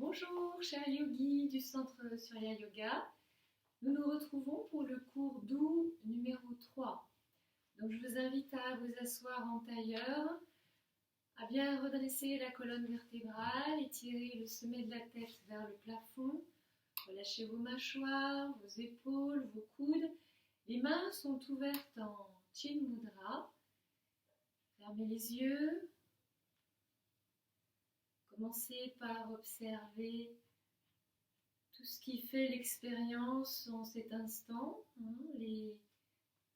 Bonjour, chers yogis du centre Surya Yoga. Nous nous retrouvons pour le cours doux numéro 3. Donc, je vous invite à vous asseoir en tailleur, à bien redresser la colonne vertébrale, étirer le sommet de la tête vers le plafond. Relâchez vos mâchoires, vos épaules, vos coudes. Les mains sont ouvertes en Chin Mudra. Fermez les yeux. Commencez par observer tout ce qui fait l'expérience en cet instant, les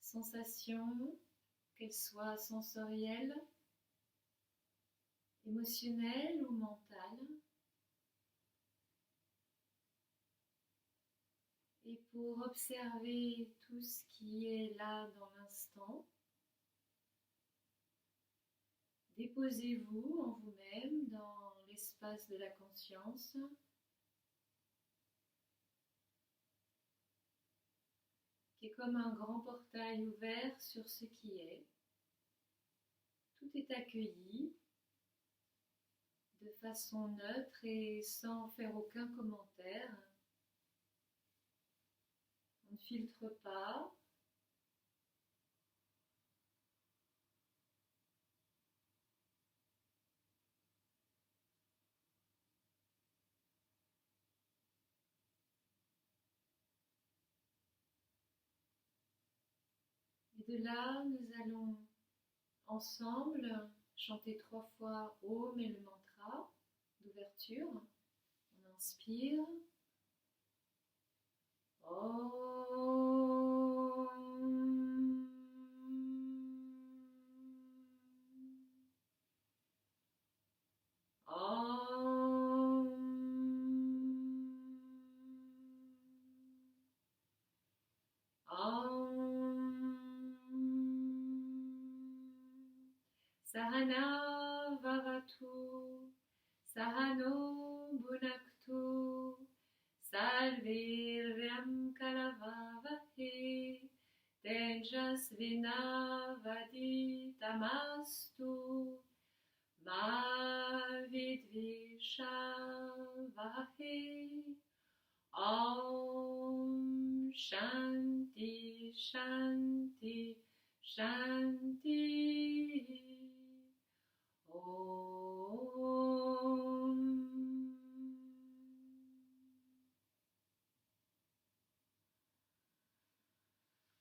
sensations, qu'elles soient sensorielles, émotionnelles ou mentales. Et pour observer tout ce qui est là dans l'instant, déposez-vous en vous-même dans l'espace de la conscience. Qui est comme un grand portail ouvert sur ce qui est. Tout est accueilli de façon neutre et sans faire aucun commentaire. On ne filtre pas. Et de là, nous allons ensemble chanter 3 fois Om et le mantra d'ouverture. On inspire. Om. Om. Om. Sahana Vavatu, Sahano Bhunaktu, Salvirvyam Kalavavahe, Tejasvinavaditamastu, Ma Vidvishavahe. Om Shanti Shanti Shanti. Om.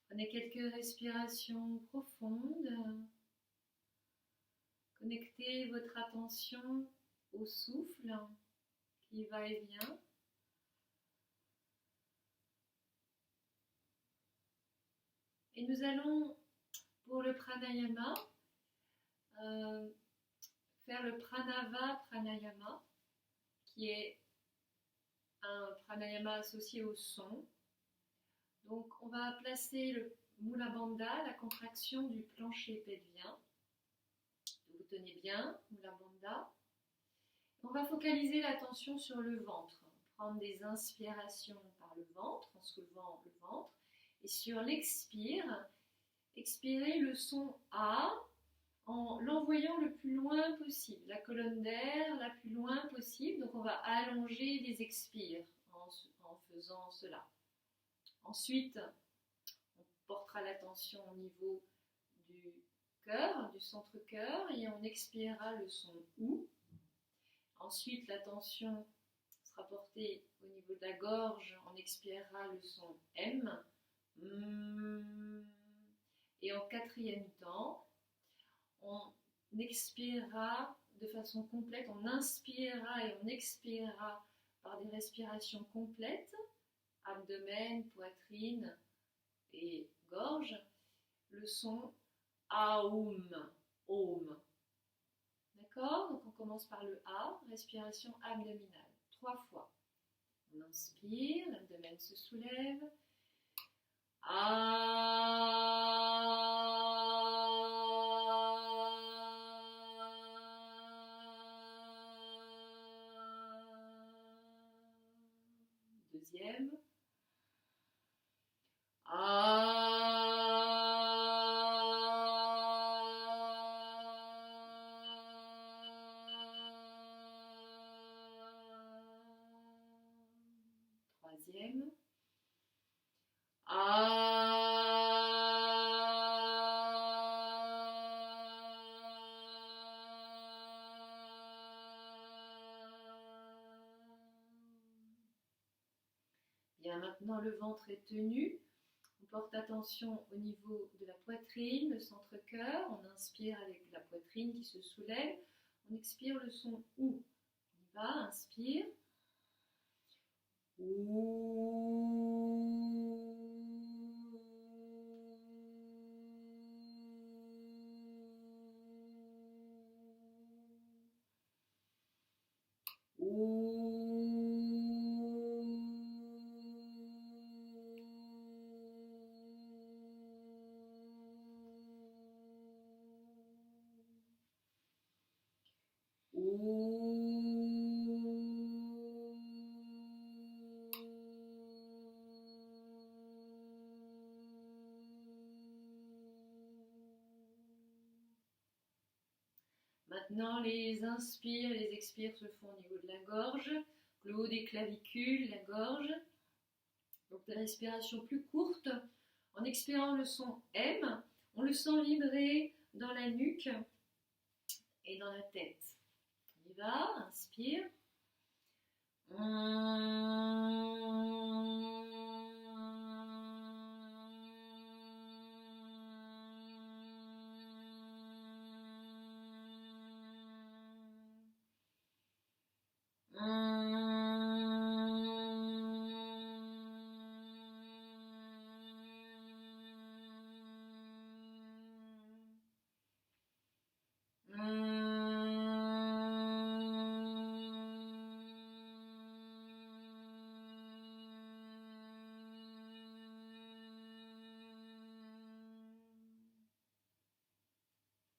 Prenez quelques respirations profondes. Connectez votre attention au souffle qui va et vient. Et nous allons, pour le pranayama, faire le pranava pranayama, qui est un pranayama associé au son. Donc, on va placer le Mula Bandha, la contraction du plancher pelvien. Vous tenez bien, Mula Bandha. On va focaliser l'attention sur le ventre. Prendre des inspirations par le ventre, en soulevant le ventre. Et sur l'expire, expirer le son A en l'envoyant le plus loin possible. La colonne d'air la plus loin possible. Donc on va allonger les expires en faisant cela. Ensuite, on portera l'attention au niveau du cœur, du centre-cœur, et on expirera le son OU. Ensuite, l'attention sera portée au niveau de la gorge, on expirera le son M. Et en quatrième temps, on expirera de façon complète, on inspirera et on expirera par des respirations complètes, abdomen, poitrine et gorge, le son Aum, Om. D'accord? Donc on commence par le A, respiration abdominale, 3 fois. On inspire, l'abdomen se soulève. Deuxième. troisième. Bien, maintenant le ventre est tenu. On porte attention au niveau de la poitrine, le centre-cœur. On inspire avec la poitrine qui se soulève. On expire le son OU. On y va, inspire. Maintenant, les inspires et les expires se font au niveau de la gorge, le haut des clavicules, la gorge. Donc des respirations plus courtes. En expirant le son M, on le sent vibrer dans la nuque et dans la tête. On y va, inspire.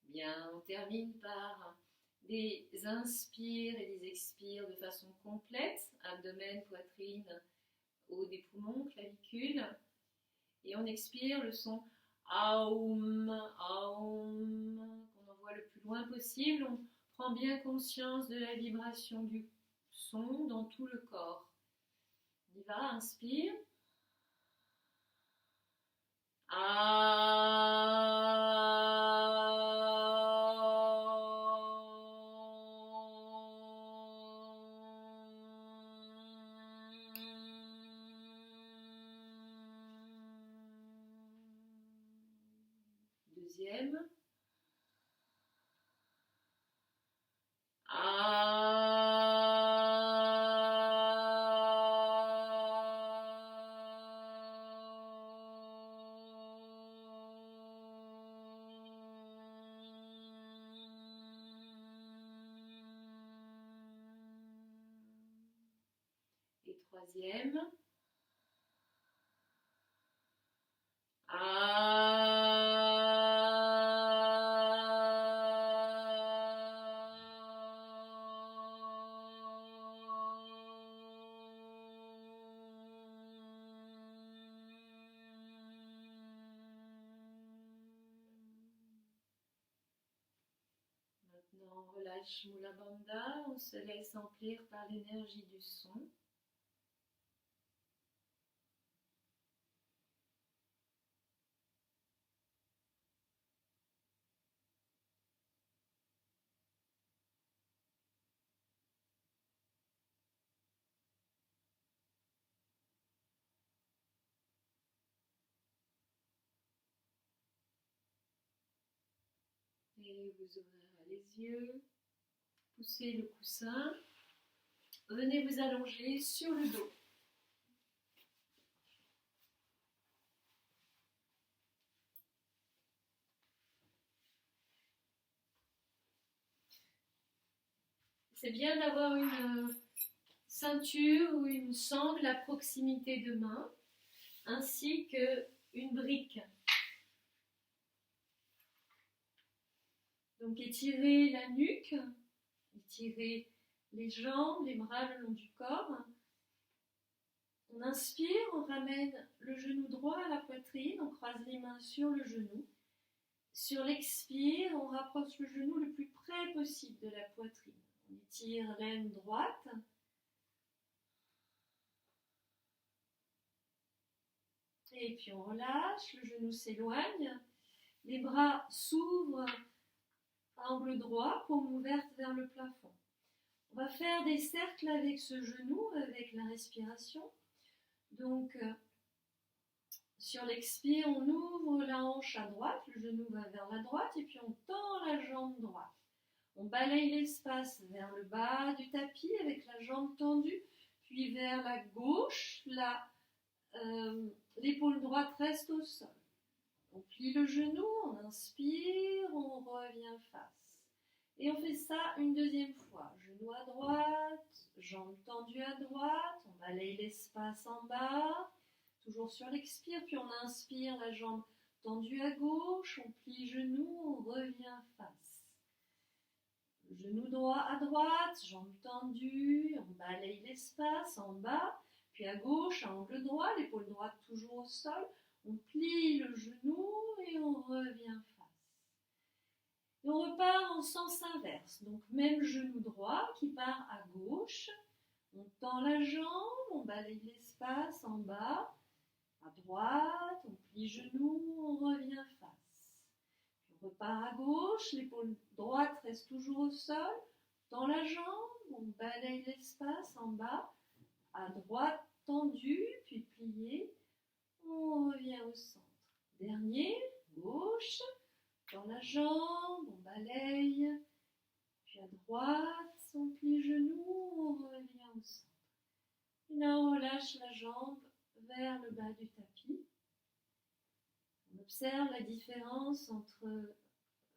Bien, on termine par des inspires et des expires de façon complète, abdomen, poitrine, haut des poumons, clavicules. Et on expire le son Aum, Aum, qu'on envoie le plus loin possible. On prend bien conscience de la vibration du son dans tout le corps. On y va, inspire. Deuxième. Et troisième. Maintenant, on relâche Mula Bandha, on se laisse emplir par l'énergie du son. Et vous ouvrez les yeux, poussez le coussin, venez vous allonger sur le dos. C'est bien d'avoir une ceinture ou une sangle à proximité de main, ainsi qu'une brique. Donc étirez la nuque, étirez les jambes, les bras le long du corps. On inspire, on ramène le genou droit à la poitrine, on croise les mains sur le genou. Sur l'expire, on rapproche le genou le plus près possible de la poitrine. On étire l'aine droite. Et puis on relâche, le genou s'éloigne, les bras s'ouvrent à angle droit, paume ouverte vers le plafond. On va faire des cercles avec ce genou, avec la respiration. Donc, sur l'expire, on ouvre la hanche à droite, le genou va vers la droite et puis on tend la jambe droite. On balaye l'espace vers le bas du tapis avec la jambe tendue, puis vers la gauche, l'épaule droite reste au sol. On plie le genou, on inspire, on revient face. Et on fait ça une deuxième fois. Genou à droite, jambe tendue à droite, on balaye l'espace en bas, toujours sur l'expire, puis on inspire, la jambe tendue à gauche, on plie genou, on revient face. Genou droit à droite, jambe tendue, on balaye l'espace en bas, puis à gauche, à angle droit, l'épaule droite toujours au sol, on plie le genou et on revient face. Et on repart en sens inverse, donc même genou droit qui part à gauche, on tend la jambe, on balaye l'espace en bas, à droite, on plie genou, on revient face. Puis on repart à gauche, l'épaule droite reste toujours au sol, tend la jambe, on balaye l'espace en bas, à droite tendue, puis pliée, on revient au centre. Dernier, gauche, dans la jambe, on balaye, puis à droite, on plie genou, on revient au centre. Et là, on relâche la jambe vers le bas du tapis. On observe la différence entre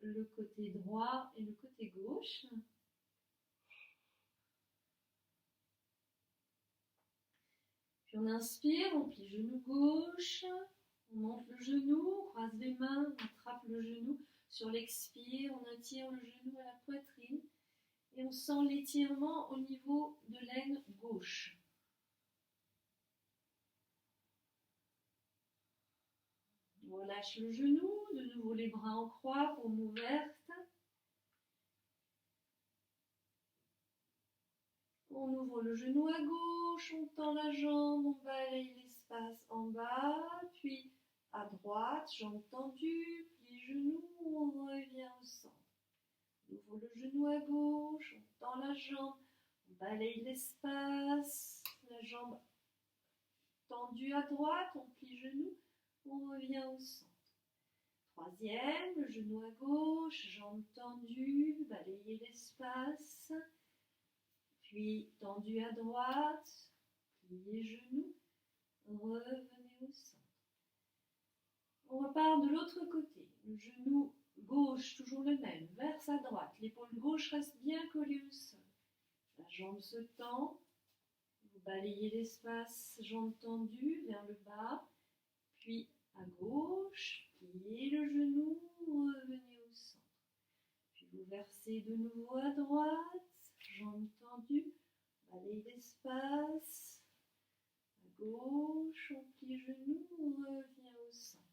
le côté droit et le côté gauche. Puis on inspire, on plie genou gauche, on monte le genou, on croise les mains, on attrape le genou. Sur l'expire, on attire le genou à la poitrine et on sent l'étirement au niveau de l'aine gauche. On relâche le genou, de nouveau les bras en croix, paume ouverte. On ouvre le genou à gauche, on tend la jambe, on balaye l'espace en bas, puis à droite, jambe tendue, plie genou, on revient au centre. On ouvre le genou à gauche, on tend la jambe, on balaye l'espace, la jambe tendue à droite, on plie genou, on revient au centre. Troisième, le genou à gauche, jambe tendue, balayez l'espace. Puis tendu à droite, pliez genoux, revenez au centre. On repart de l'autre côté. Le genou gauche, toujours le même, verse à droite. L'épaule gauche reste bien collée au sol. La jambe se tend. Vous balayez l'espace, jambe tendue vers le bas. Puis à gauche, pliez le genou, revenez au centre. Puis vous versez de nouveau à droite, jambe tendue. Balayez l'espace, à gauche, on plie genou, on revient au centre.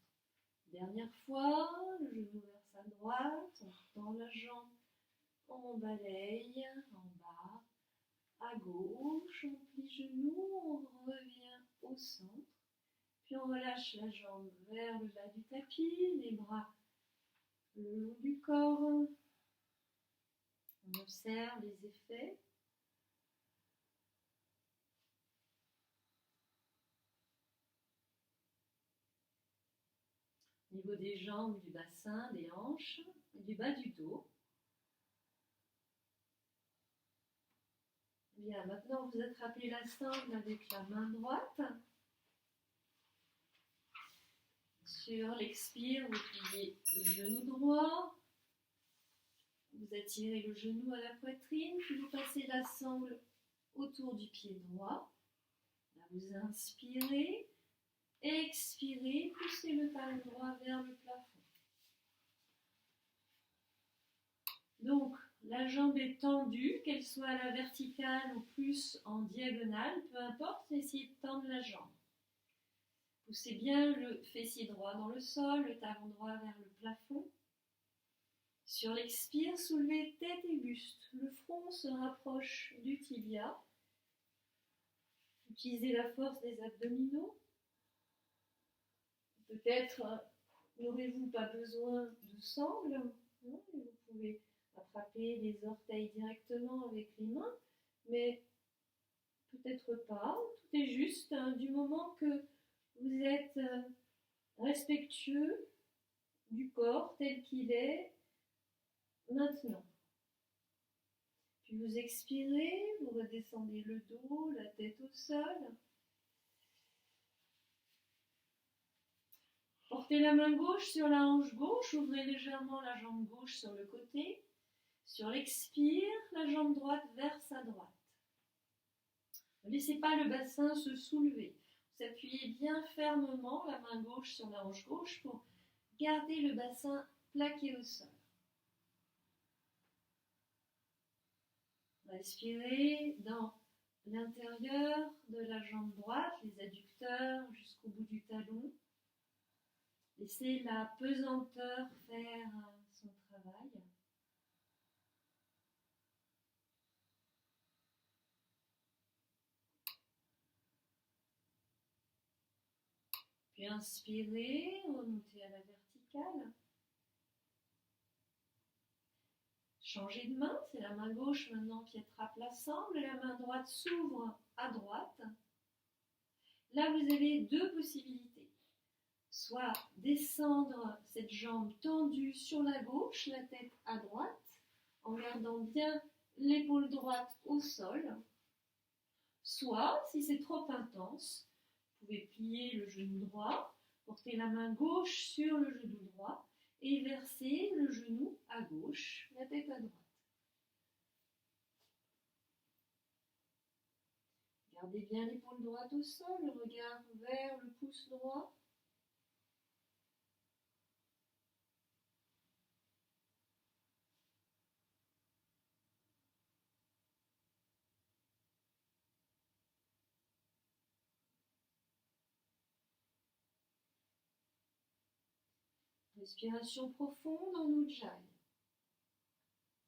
Dernière fois, le genou verse à droite, on tend la jambe, on balaye en bas, à gauche, on plie genou, on revient au centre. Puis on relâche la jambe vers le bas du tapis, les bras le long du corps. On observe les effets. Au niveau des jambes, du bassin, des hanches, et du bas du dos. Bien, maintenant vous attrapez la sangle avec la main droite. Sur l'expire, vous pliez le genou droit. Vous attirez le genou à la poitrine, puis vous passez la sangle autour du pied droit. Là, vous inspirez, expirez, poussez le talon droit vers le plafond. Donc, la jambe est tendue, qu'elle soit à la verticale ou plus en diagonale, peu importe, essayez de tendre la jambe. Poussez bien le fessier droit dans le sol, le talon droit vers le plafond. Sur l'expire, soulevez tête et buste. Le front se rapproche du tibia. Utilisez la force des abdominaux. Peut-être n'aurez-vous pas besoin de sangle, hein, vous pouvez attraper les orteils directement avec les mains, mais peut-être pas. Tout est juste hein, du moment que vous êtes respectueux du corps tel qu'il est maintenant. Puis vous expirez, vous redescendez le dos, la tête au sol. Portez la main gauche sur la hanche gauche, ouvrez légèrement la jambe gauche sur le côté. Sur l'expire, la jambe droite vers sa droite. Ne laissez pas le bassin se soulever. Vous appuyez bien fermement la main gauche sur la hanche gauche pour garder le bassin plaqué au sol. Respirez dans l'intérieur de la jambe droite, les adducteurs jusqu'au bout du talon. Laissez la pesanteur faire son travail. Puis inspirez, remontez à la verticale. Changez de main, c'est la main gauche maintenant qui attrape la sangle, la main droite s'ouvre à droite. Là, vous avez deux possibilités. Soit descendre cette jambe tendue sur la gauche, la tête à droite, en gardant bien l'épaule droite au sol. Soit, si c'est trop intense, vous pouvez plier le genou droit, porter la main gauche sur le genou droit et verser le genou à gauche, la tête à droite. Gardez bien l'épaule droite au sol, le regard vers le pouce droit. Respiration profonde en Ujjayi.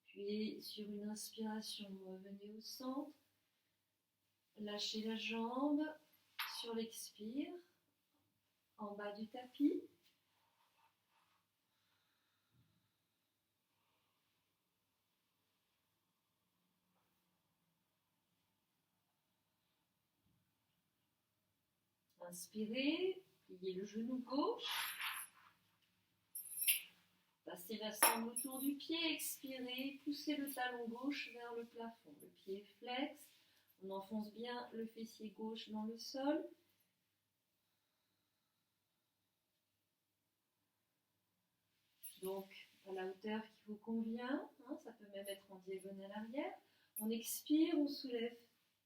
Puis sur une inspiration, revenez au centre. Lâchez la jambe sur l'expire, en bas du tapis. Inspirez, pliez le genou gauche. Passez la sangle autour du pied, expirez, poussez le talon gauche vers le plafond. Le pied flex, on enfonce bien le fessier gauche dans le sol. Donc à la hauteur qui vous convient, hein, ça peut même être en diagonale arrière. On expire, on soulève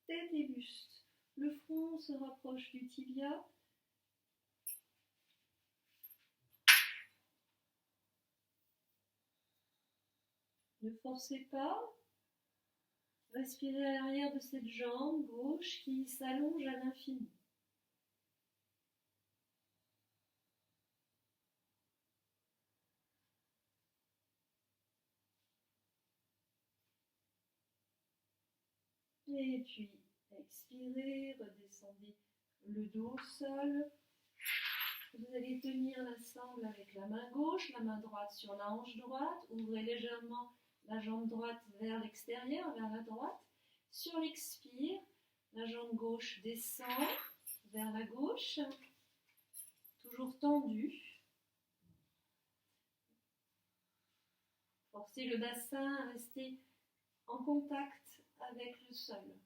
tête et buste. Le front se rapproche du tibia. Ne forcez pas. Respirez à l'arrière de cette jambe gauche qui s'allonge à l'infini. Et puis, expirez, redescendez le dos au sol. Vous allez tenir la sangle avec la main gauche, la main droite sur la hanche droite. Ouvrez légèrement la jambe droite vers l'extérieur, vers la droite. Sur l'expire, la jambe gauche descend vers la gauche, toujours tendue. Forcez le bassin à rester en contact avec le sol.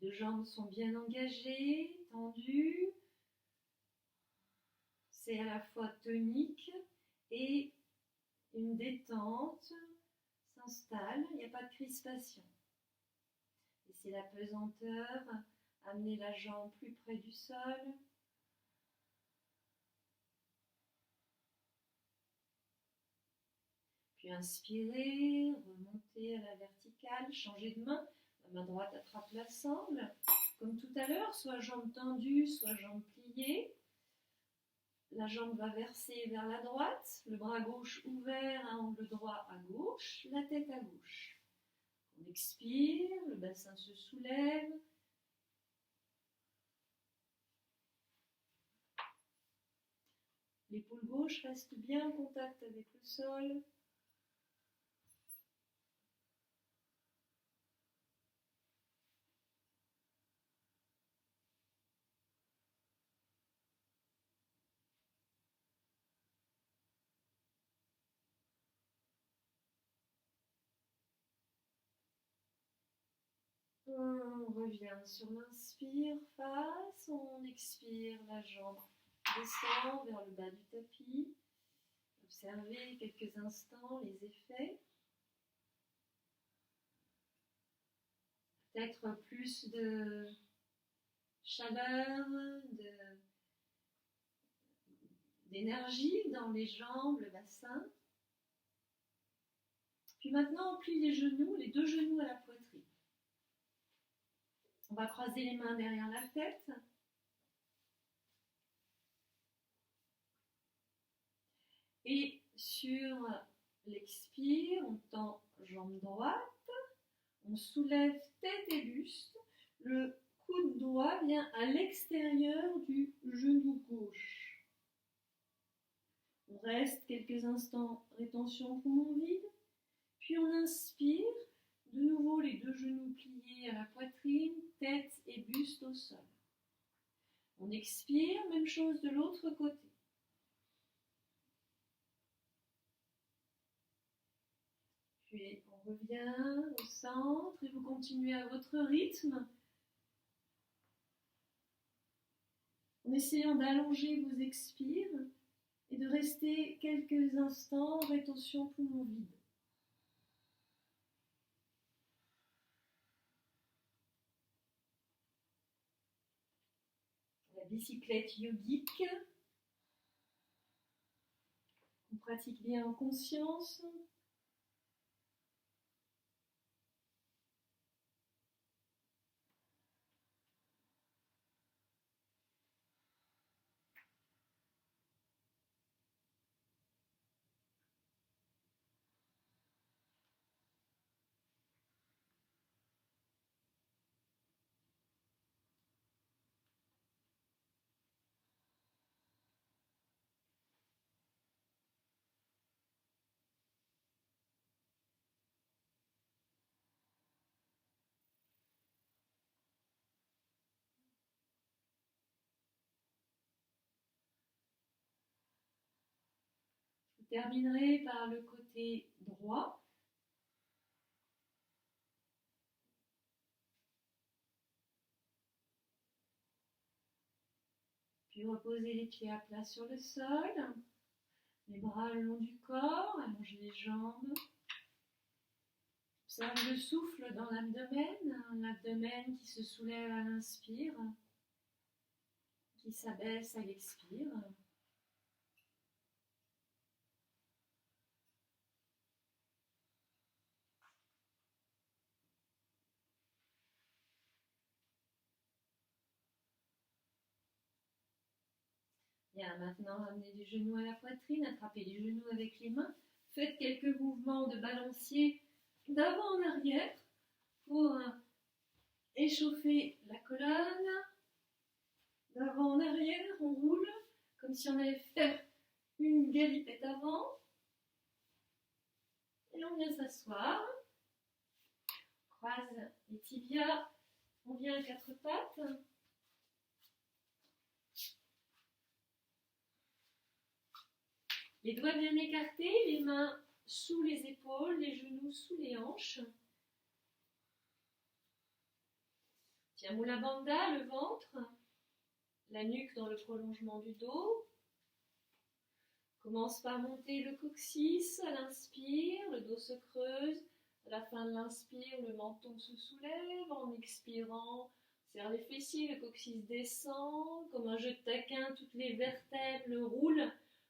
Les deux jambes sont bien engagées, tendues. C'est à la fois tonique et une détente s'installe, il n'y a pas de crispation. Laissez la pesanteur, amenez la jambe plus près du sol. Puis inspirez, remontez à la verticale, changez de main. La main droite attrape la sangle. Comme tout à l'heure, soit jambe tendue, soit jambe pliée. La jambe va verser vers la droite, le bras gauche ouvert à angle droit à gauche, la tête à gauche. On expire, le bassin se soulève. L'épaule gauche reste bien en contact avec le sol. On revient sur l'inspire, face, on expire, la jambe descend vers le bas du tapis. Observez quelques instants les effets. Peut-être plus de chaleur, d'énergie dans les jambes, le bassin. Puis maintenant, on plie les genoux, les deux genoux à la poitrine. On va croiser les mains derrière la tête. Et sur l'expire, on tend jambe droite, on soulève tête et buste, le coude droit vient à l'extérieur du genou gauche. On reste quelques instants, rétention poumon vide, puis on inspire, de nouveau les deux genoux pliés à la poitrine, tête et buste au sol. On expire, même chose de l'autre côté. Puis on revient au centre et vous continuez à votre rythme en essayant d'allonger vos expires et de rester quelques instants en rétention poumon vide. La bicyclette yogique qu'on pratique bien en conscience. Je terminerai par le côté droit. Puis reposez les pieds à plat sur le sol, les bras le long du corps, allongez les jambes. Observez le souffle dans l'abdomen, l'abdomen qui se soulève à l'inspire, qui s'abaisse à l'expire. Bien, maintenant ramenez les genoux à la poitrine, attrapez les genoux avec les mains. Faites quelques mouvements de balancier d'avant en arrière pour échauffer la colonne. D'avant en arrière, on roule comme si on allait faire une galipette avant. Et on vient s'asseoir. Croise les tibias. On vient à quatre pattes. Les doigts bien écartés, les mains sous les épaules, les genoux sous les hanches. Tiens, Mula Bandha, le ventre, la nuque dans le prolongement du dos. Commence par monter le coccyx à l'inspire, le dos se creuse. À la fin de l'inspire, le menton se soulève. En expirant, serre les fessiers, le coccyx descend. Comme un jeu de taquin, toutes les vertèbres roulent.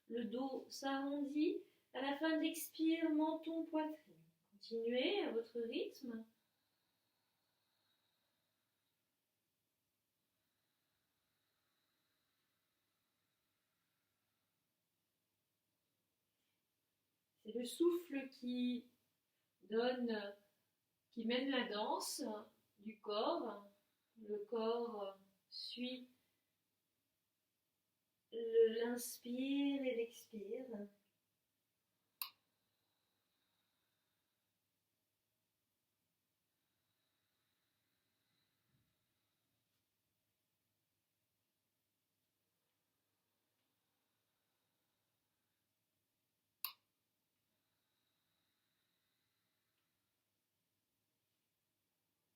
Le dos s'arrondit. À la fin de l'expire, menton, poitrine. Continuez à votre rythme. C'est le souffle qui donne qui mène la danse du corps. Le corps suit l'inspire et l'expire.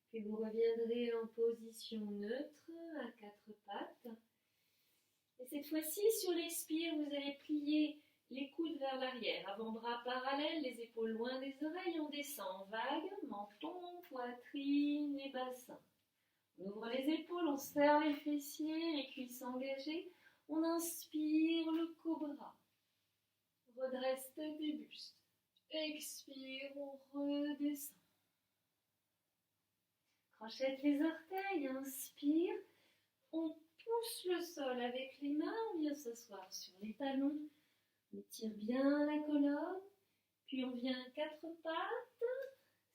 Puis vous reviendrez en position neutre à quatre pattes. Et cette fois-ci, sur l'expire, vous allez plier les coudes vers l'arrière. Avant-bras parallèles, les épaules loin des oreilles. On descend vague, menton, poitrine et bassin. On ouvre les épaules, on serre les fessiers, les cuisses engagées. On inspire le cobra. Redresse tête et buste. Expire, on redescend. Crochette les orteils, inspire. On pousse le sol avec les mains, on vient s'asseoir sur les talons. On étire bien la colonne. Puis on vient à quatre pattes.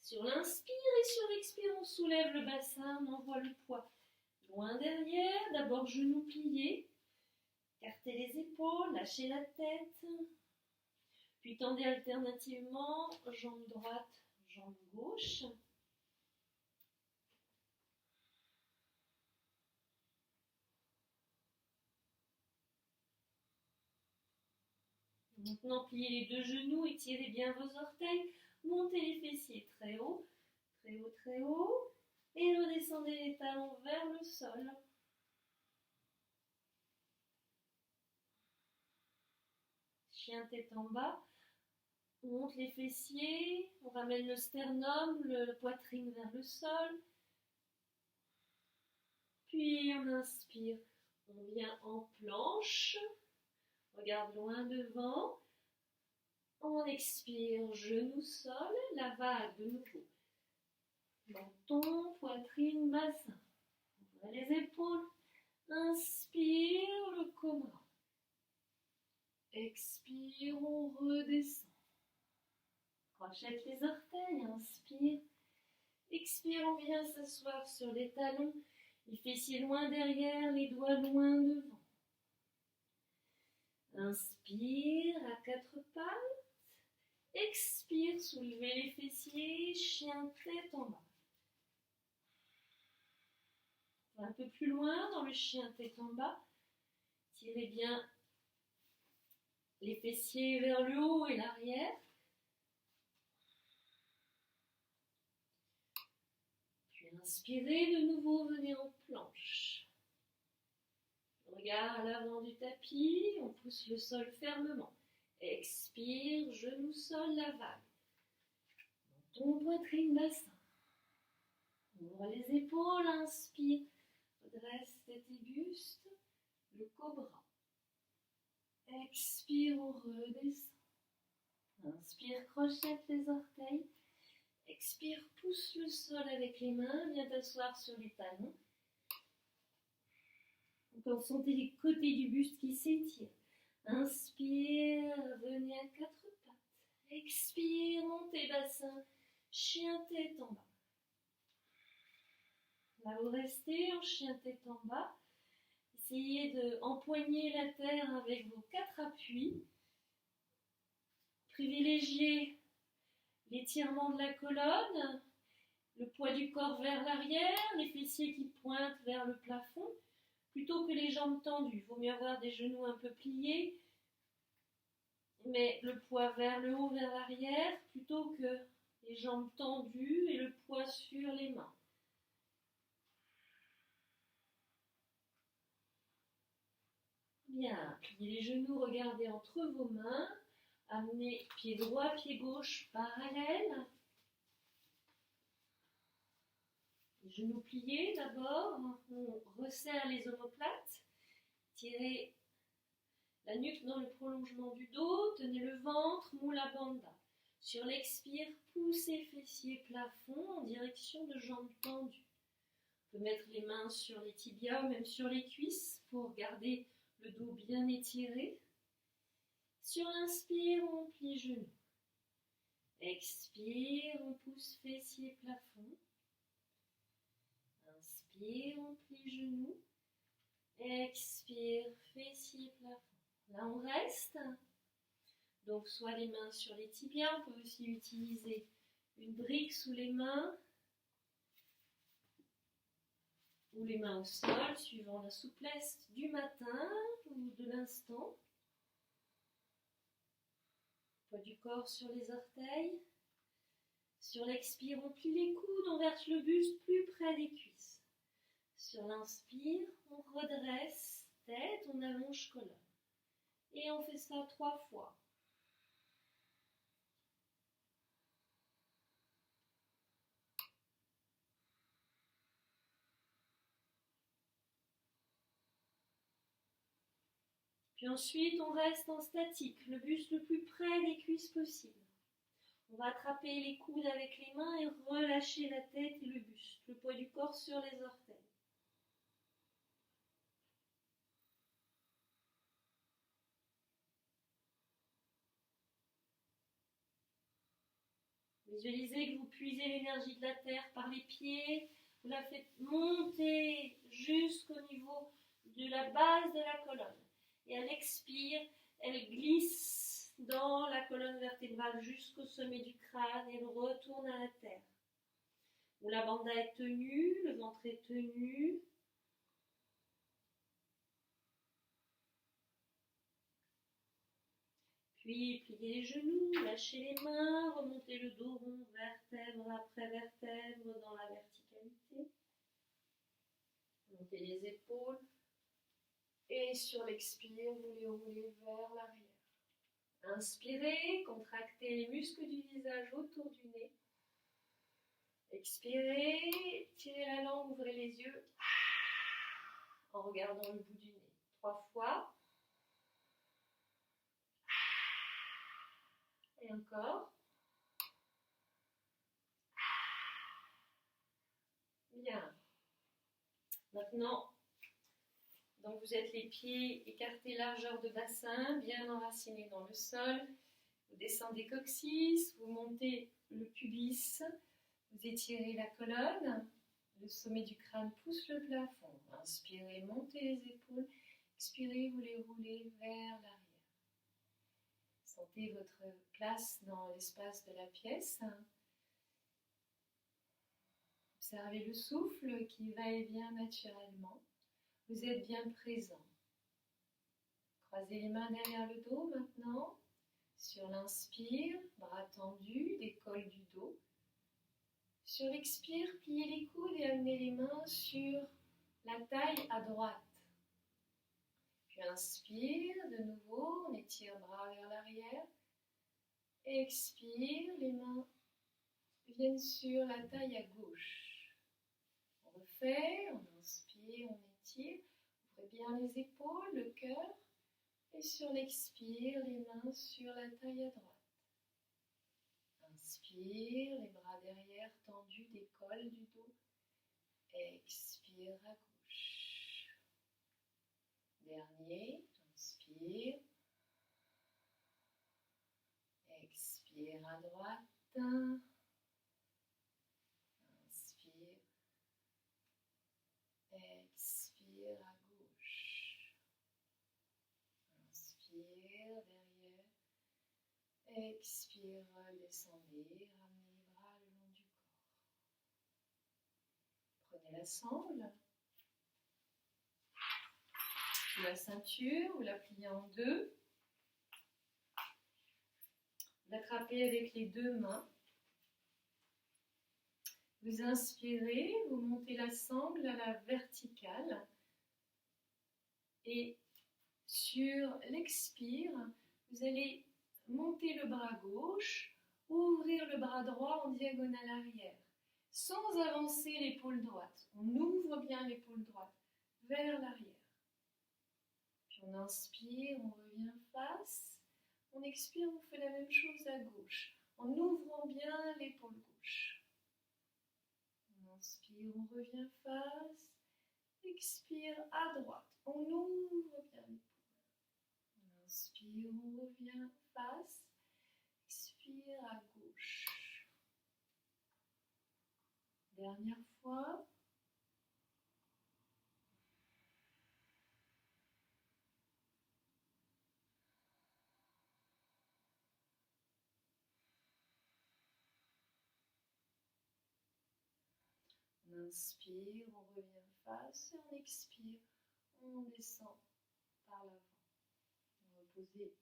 Sur l'inspire et sur l'expire, on soulève le bassin, on envoie le poids loin derrière. D'abord genoux pliés. Écartez les épaules, lâchez la tête. Puis tendez alternativement, jambe droite, jambe gauche. Maintenant, pliez les deux genoux, étirez bien vos orteils, montez les fessiers très haut, très haut, très haut, et redescendez les talons vers le sol. Chien tête en bas, on monte les fessiers, on ramène le sternum, le poitrine vers le sol, puis on inspire, on vient en planche, regarde loin devant. On expire, genou sol, la vague de nouveau. Menton, poitrine, bassin. Ouvrez les épaules. Inspire le cobra. Expire, on redescend. Crochette les orteils, inspire. Expire, on vient s'asseoir sur les talons. Les fessiers loin derrière, les doigts loin devant. Inspire à quatre pattes. Expire, soulevez les fessiers, chien tête en bas. Un peu plus loin dans le chien tête en bas. Tirez bien les fessiers vers le haut et l'arrière. Puis inspirez de nouveau, venez en planche. Regard à l'avant du tapis, on pousse le sol fermement. Expire, genou sol, la vague. Menton, poitrine, bassin. Ouvre les épaules, inspire. Redresse tête et buste. Le cobra. Expire, on redescend. Inspire, crochette les orteils. Expire, pousse le sol avec les mains. Viens t'asseoir sur les talons. Encore sentez les côtés du buste qui s'étirent. Inspire, venez à quatre pattes. Expire, montez bassin, chien tête en bas. Là vous restez en chien tête en bas. Essayez d'empoigner la terre avec vos quatre appuis. Privilégiez l'étirement de la colonne, le poids du corps vers l'arrière, les fessiers qui pointent vers le plafond. Plutôt que les jambes tendues, il vaut mieux avoir des genoux un peu pliés, mais le poids vers le haut, vers l'arrière, plutôt que les jambes tendues et le poids sur les mains. Bien, pliez les genoux, regardez entre vos mains, amenez pied droit, pied gauche parallèles. Les genoux pliés d'abord, on resserre les omoplates, tirez la nuque dans le prolongement du dos, tenez le ventre, Mula Bandha. Sur l'expire, poussez fessiers plafond en direction de jambes tendues. On peut mettre les mains sur les tibias ou même sur les cuisses pour garder le dos bien étiré. Sur l'inspire, on plie genoux. Expire, on pousse fessiers plafond. Inspire, on plie genoux. Expire, fessiers plafond. Là, on reste. Donc, soit les mains sur les tibias, on peut aussi utiliser une brique sous les mains ou les mains au sol, suivant la souplesse du matin ou de l'instant. Poids du corps sur les orteils. Sur l'expire, on plie les coudes, on verse le buste plus près des cuisses. Sur l'inspire, on redresse tête, on allonge colonne. Et on fait ça 3 fois. Puis ensuite, on reste en statique, le buste le plus près des cuisses possible. On va attraper les coudes avec les mains et relâcher la tête et le buste, le poids du corps sur les orteils. Visualisez que vous puisez l'énergie de la terre par les pieds, vous la faites monter jusqu'au niveau de la base de la colonne. Et à l'expire, elle glisse dans la colonne vertébrale jusqu'au sommet du crâne et elle retourne à la terre. Où la bandha est tenue, le ventre est tenu. Puis pliez les genoux, lâchez les mains, remontez le dos rond, vertèbre après vertèbre dans la verticalité. Montez les épaules. Et sur l'expire, vous les roulez vers l'arrière. Inspirez, contractez les muscles du visage autour du nez. Expirez, tirez la langue, ouvrez les yeux en regardant le bout du nez. 3 fois. Et encore. Bien. Maintenant, donc vous êtes les pieds écartés largeur de bassin, bien enracinés dans le sol. Vous descendez coccyx, vous montez le pubis, vous étirez la colonne, le sommet du crâne pousse le plafond. Inspirez, montez les épaules, expirez, vous les roulez vers l'arrière. Sentez votre place dans l'espace de la pièce. Observez le souffle qui va et vient naturellement. Vous êtes bien présent. Croisez les mains derrière le dos maintenant. Sur l'inspire, bras tendus, décolle du dos. Sur l'expire, pliez les coudes et amenez les mains sur la taille à droite. Puis inspire de nouveau, on étire bras vers l'arrière. Expire, les mains viennent sur la taille à gauche. On refait, on inspire, on étire. Ouvrez bien les épaules, le cœur. Et sur l'expire, les mains sur la taille à droite. Inspire, les bras derrière tendus, décolle du dos. Expire à gauche. Dernier, inspire. Expire à droite. Inspire. Expire à gauche. Inspire derrière. Expire, descendez, ramenez les bras le long du corps. Prenez la sangle. La ceinture, vous la pliez en deux. L'attrapez avec les deux mains. Vous inspirez, vous montez la sangle à la verticale. Et sur l'expire, vous allez monter le bras gauche, ouvrir le bras droit en diagonale arrière, sans avancer l'épaule droite. On ouvre bien l'épaule droite vers l'arrière. Puis on inspire, on revient face. On expire, on fait la même chose à gauche, en ouvrant bien l'épaule gauche. On inspire, on revient face. Expire à droite, on ouvre bien l'épaule. On inspire, on revient face. Expire à gauche. Dernière fois. On inspire, on revient face et on expire, on descend par l'avant. On va poser.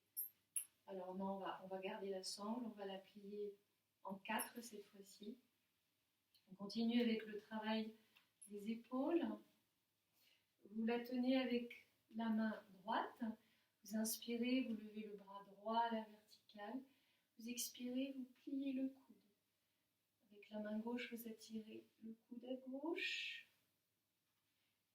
Alors non, on va garder la sangle, on va la plier en 4 cette fois-ci. On continue avec le travail des épaules. Vous la tenez avec la main droite. Vous inspirez, vous levez le bras droit à la verticale. Vous expirez, vous pliez le coude. Avec la main gauche, vous attirez le coude à gauche.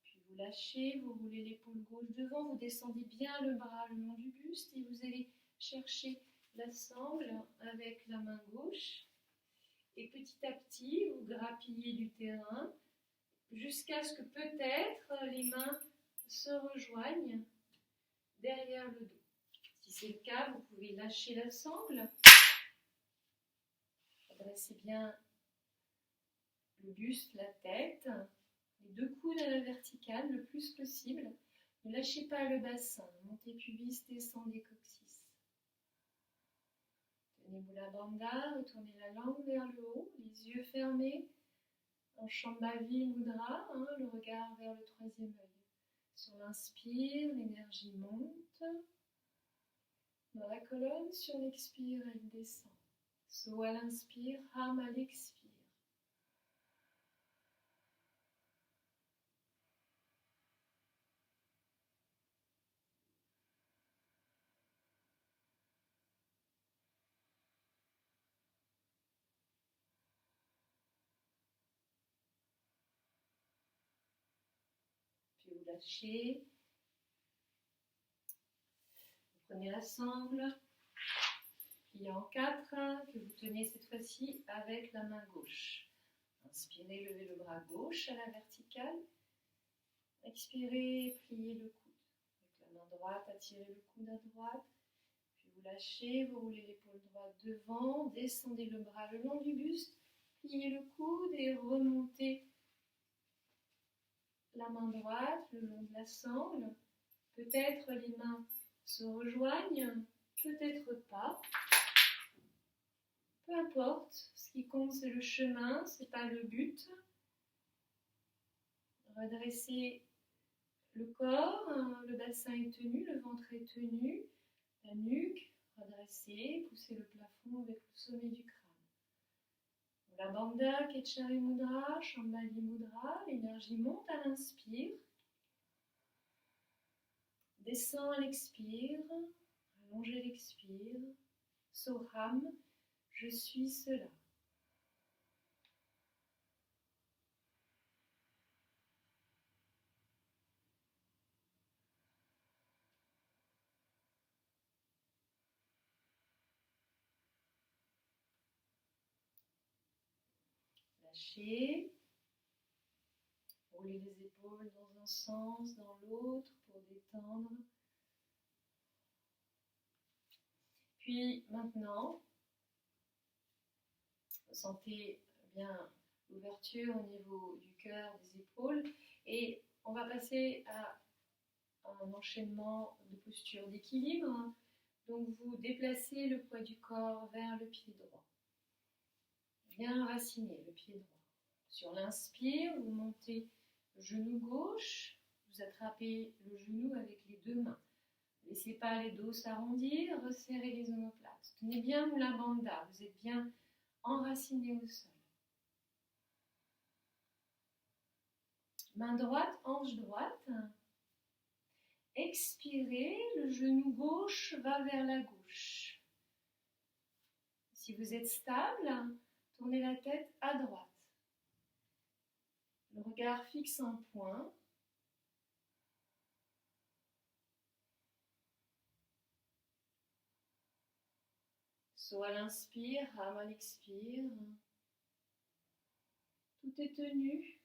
Puis vous lâchez, vous roulez l'épaule gauche devant. Vous descendez bien le bras le long du buste et vous allez chercher la sangle avec la main gauche. Et petit à petit, vous grappillez du terrain jusqu'à ce que peut-être les mains se rejoignent derrière le dos. Si c'est le cas, vous pouvez lâcher la sangle. Adressez bien le buste, la tête, les deux coudes à la verticale le plus possible. Ne lâchez pas le bassin. Montez pubis, descendez coccyx. Tenez Mula Bandha, retournez la langue vers le haut, les yeux fermés. En Shambhavi Mudra, le regard vers le troisième œil. Sur l'inspire, l'énergie monte. Dans la colonne, sur l'expire, elle descend. So à l'inspire, Ham à l'expire. Puis vous lâchez. Vous prenez la sangle, pliée en 4, que vous tenez cette fois-ci avec la main gauche. Inspirez, levez le bras gauche à la verticale. Expirez, pliez le coude. Avec la main droite, attirez le coude à droite. Puis vous lâchez, vous roulez l'épaule droite devant, descendez le bras le long du buste, pliez le coude et remontez la main droite le long de la sangle. Peut-être les mains se rejoignent, peut-être pas. Peu importe, ce qui compte c'est le chemin, c'est pas le but. Redressez le corps, le bassin est tenu, le ventre est tenu, la nuque redressée, poussez le plafond avec le sommet du crâne. Mula Bandha, Ketchari Mudra, Shambhavi Mudra, l'énergie monte à l'inspire, descend à l'expire, allongez l'expire, Soham, je suis cela. Lâchez, roulez les épaules dans un sens, dans l'autre pour détendre. Puis maintenant, sentez bien l'ouverture au niveau du cœur, des épaules et on va passer à un enchaînement de postures d'équilibre. Donc vous déplacez le poids du corps vers le pied droit. Bien raciner le pied droit. Sur l'inspire, vous montez le genou gauche, vous attrapez le genou avec les deux mains. Ne laissez pas les dos s'arrondir, resserrez les omoplates. Tenez bien Mula Bandha, vous êtes bien enraciné au sol. Main droite, hanche droite. Expirez, le genou gauche va vers la gauche. Si vous êtes stable, tournez la tête à droite. Le regard fixe un point. So à l'inspire, Ham à l'expire. Tout est tenu.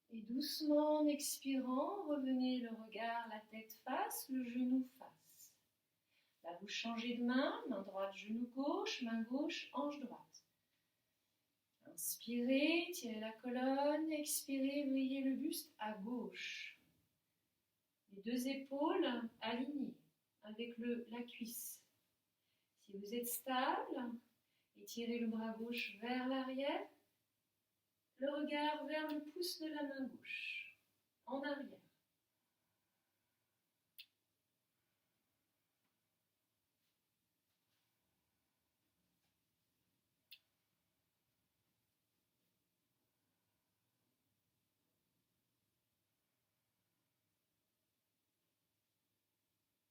Et doucement, en expirant, revenez le regard, la tête face, le genou face. Là, vous changez de main droite, genou gauche, main gauche, hanche droite. Inspirez, tirez la colonne, expirez, vrillez le buste à gauche. Les deux épaules alignées avec la cuisse. Si vous êtes stable, étirez le bras gauche vers l'arrière, le regard vers le pouce de la main gauche, en arrière.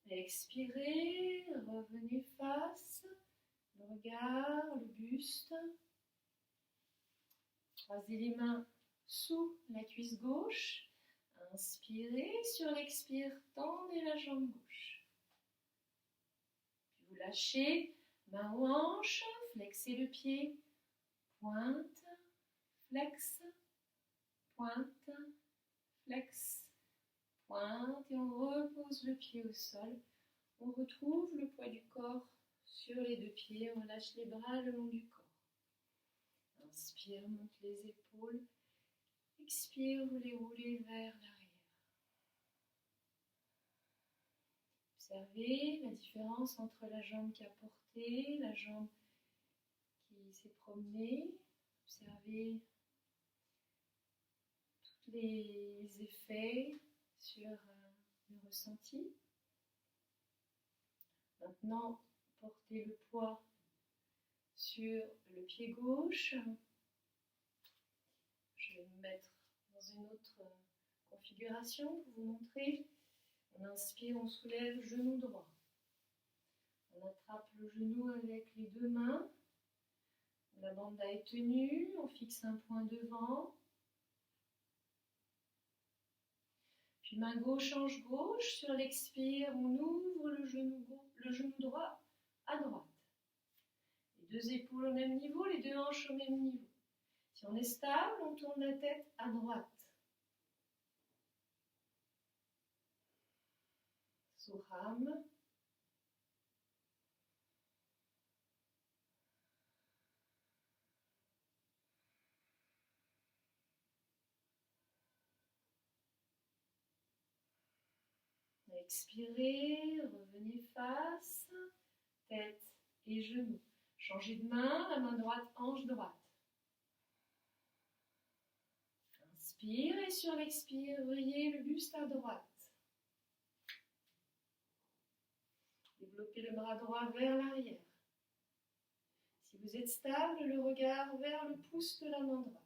Expirez, revenez face, le regard, le buste. Croisez les mains sous la cuisse gauche. Inspirez, sur l'expire, tendez la jambe gauche. Puis vous lâchez, main aux hanches, flexez le pied, pointe, flex, pointe, flex, pointe, et on repose le pied au sol. On retrouve le poids du corps sur les deux pieds, on relâche les bras le long du corps. Inspire, monte les épaules. Expire, vous les roulez vers l'arrière. Observez la différence entre la jambe qui a porté, la jambe qui s'est promenée. Observez tous les effets sur le ressenti. Maintenant, portez le poids sur le pied gauche. Je vais me mettre dans une autre configuration pour vous montrer. On inspire, on soulève genou droit. On attrape le genou avec les deux mains. La banda est tenue, on fixe un point devant. Puis main gauche, hanche gauche. Sur l'expire, on ouvre le genou droit à droite. Les deux épaules au même niveau, les deux hanches au même niveau. Si on est stable, on tourne la tête à droite. Soham. Expirez, revenez face, tête et genoux. Changez de main, la main droite, hanche droite. Inspire et sur l'expire, vrillez le buste à droite. Développez le bras droit vers l'arrière. Si vous êtes stable, le regard vers le pouce de la main droite.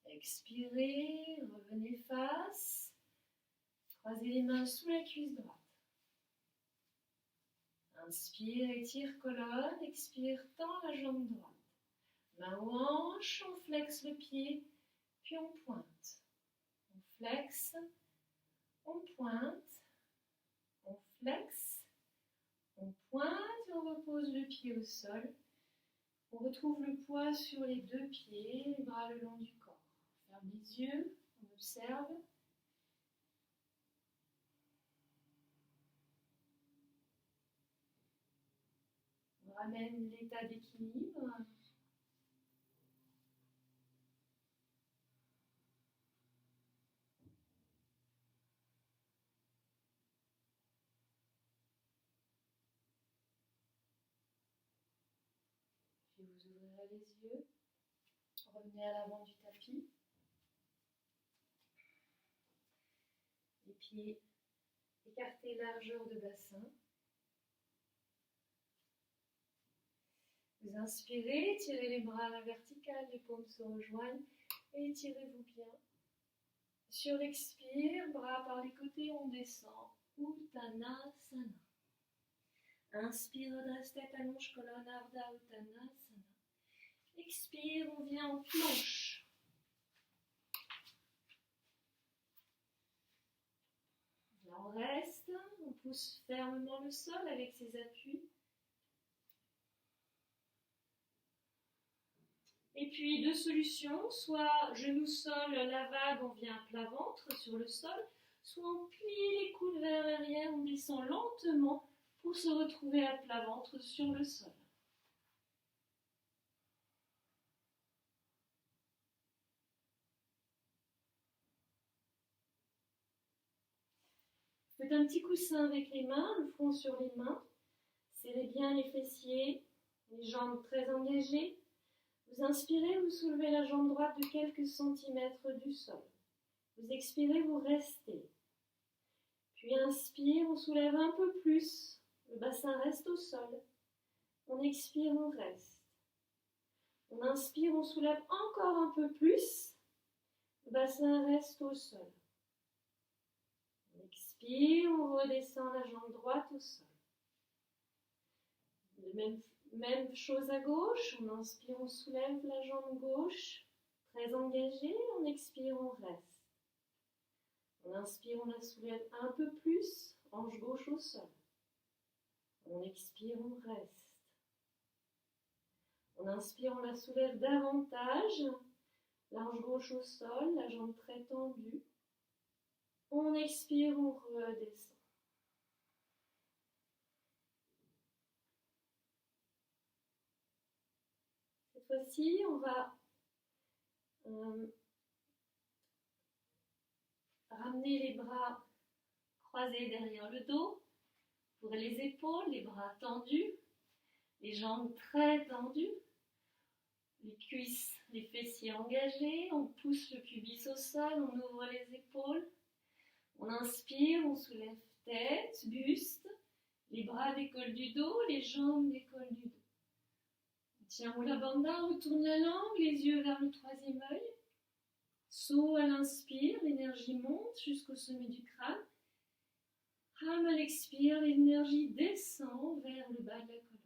Expirez, revenez face. Croisez les mains sous la cuisse droite. Inspire, étire colonne. Expire, tend la jambe droite. Main aux hanches, on flexe le pied, puis on pointe. On flexe, on pointe, on flexe, on pointe et on repose le pied au sol. On retrouve le poids sur les deux pieds, les bras le long du corps. On ferme les yeux, on observe. On ramène l'état d'équilibre. Puis vous ouvrirez les yeux. Revenez à l'avant du tapis. Les pieds écartés, largeur de bassin. Vous inspirez, tirez les bras à la verticale, les paumes se rejoignent et étirez-vous bien. Sur l'expire, bras par les côtés, on descend. Uttanasana. Inspire, redresse tête, allonge colonne, Ardha Uttanasana. Expire, on vient en planche. Là, on reste. pousse fermement le sol avec ses appuis. Et puis deux solutions, soit genou sol, la vague, on vient plat ventre sur le sol, soit on plie les coudes vers l'arrière, on descend lentement pour se retrouver à plat ventre sur le sol. Faites un petit coussin avec les mains, le front sur les mains. Serrez bien les fessiers, les jambes très engagées. Vous inspirez, vous soulevez la jambe droite de quelques centimètres du sol. Vous expirez, vous restez. Puis inspire, on soulève un peu plus. Le bassin reste au sol. On expire, on reste. On inspire, on soulève encore un peu plus. Le bassin reste au sol. On expire, on redescend la jambe droite au sol. Même chose à gauche. On inspire, on soulève la jambe gauche. Très engagée. On expire, on reste. On inspire, on la soulève un peu plus. Hanche gauche au sol. On expire, on reste. On inspire, on la soulève davantage. La hanche gauche au sol, la jambe très tendue. On expire, on redescend. Cette fois-ci, on va ramener les bras croisés derrière le dos, pour les épaules, les bras tendus, les jambes très tendues, les cuisses, les fessiers engagés, on pousse le pubis au sol, on ouvre les épaules, on inspire, on soulève tête, buste, les bras décollent du dos, les jambes décollent du dos. On tient Mula Bandha, on retourne la langue, les yeux vers le troisième œil. Saut à l'inspire, l'énergie monte jusqu'au sommet du crâne. Ham à l'expire, l'énergie descend vers le bas de la colonne.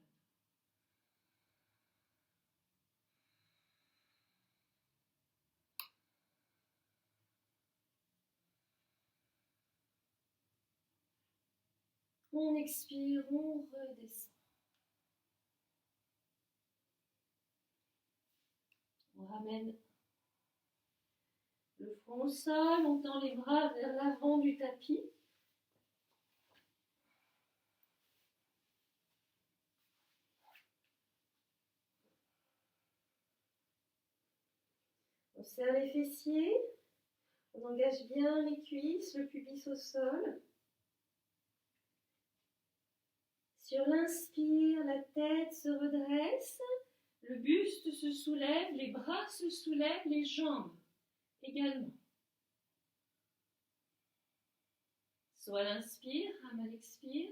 On expire, on redescend. On ramène le front au sol, on tend les bras vers l'avant du tapis. On serre les fessiers, on engage bien les cuisses, le pubis au sol. Sur l'inspire, la tête se redresse, le buste se soulève, les bras se soulèvent, les jambes également. Soit l'inspire, Ham à l'expire.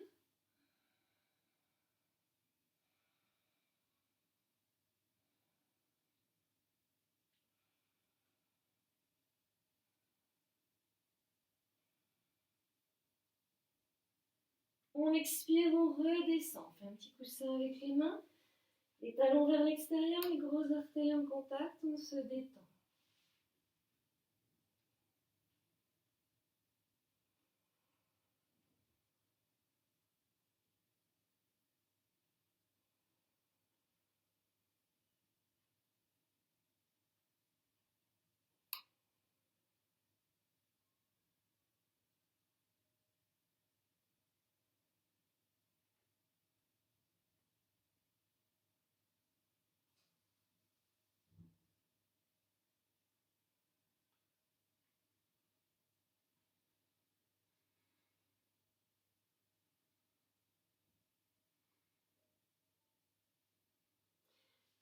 On expire, on redescend. On fait un petit coussin avec les mains. Les talons vers l'extérieur, les gros orteils en contact, on se détend.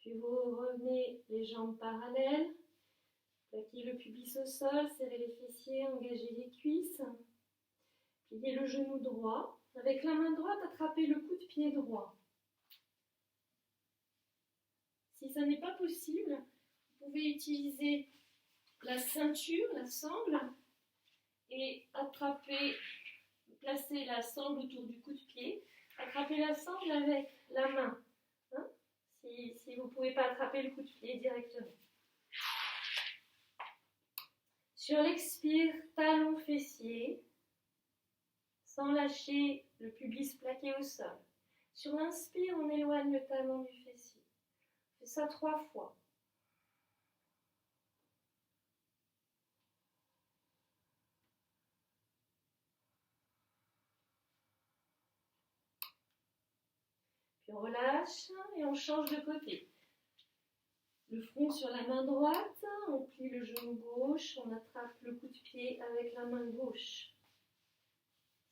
Puis vous revenez les jambes parallèles, plaquez le pubis au sol, serrez les fessiers, engagez les cuisses. Pliez le genou droit. Avec la main droite, attrapez le coup de pied droit. Si ça n'est pas possible, vous pouvez utiliser la ceinture, la sangle, et placer la sangle autour du coup de pied. Attrapez la sangle avec la main, hein, si vous ne pouvez pas attraper le coup de pied directement. Sur l'expire, talon fessier, sans lâcher le pubis plaqué au sol. Sur l'inspire, on éloigne le talon du fessier. On fait ça 3 fois. Puis on relâche et on change de côté. Le front sur la main droite, on plie le genou gauche, on attrape le coup de pied avec la main gauche.